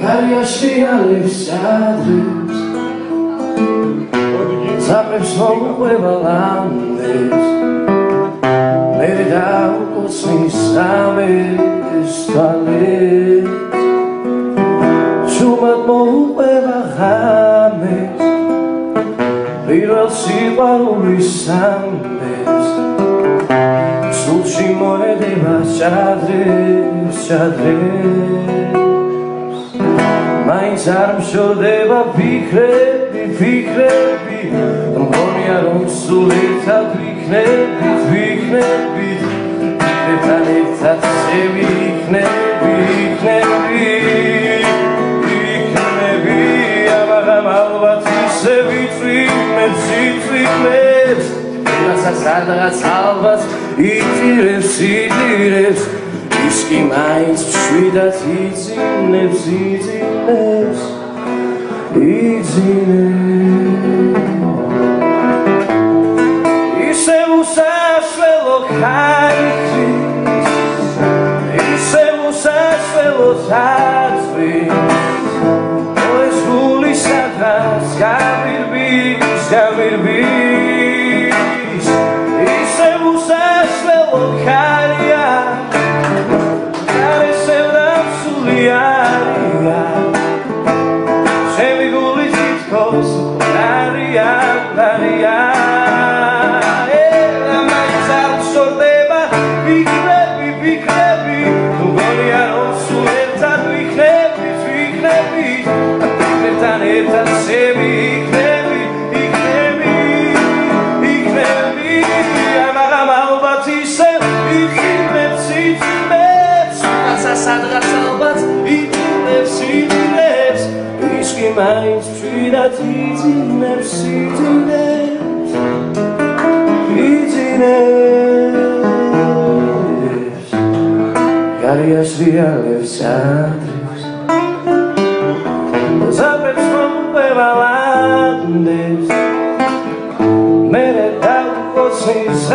Gariașiales adres Zapres mogueva landes Mere dau cosmis ames tales Sumat mogueva james Viral sivarulis ames Sulci moedeva chadres, chadres Mains ar mșodeva fikrები, fikrები Მგონია რომ სულ ერთად ვიქნებით, ვიქნებით Ფიქრებთან ერთად შევიქნები, ვიქნები ამაღამ ალბათ ისე ვიწვიმებს, იწვიმებს რასაც სადღაც ალბათ იწირებს, იწირებს ის კი მაინც მშვიდად იძინებს, იძინებს, ისევ უსასვლელო ხალხის, ისევ უსასვლელო თაძვის ეს გული სადღაც გავირბის, გავირბის ისევ უსასვლელო ხალხია Mains mშვიდად იძინებს, იძინებს, იძინებს Gariaș rialებს adres Zapres mogueva landes Mere dau cosmis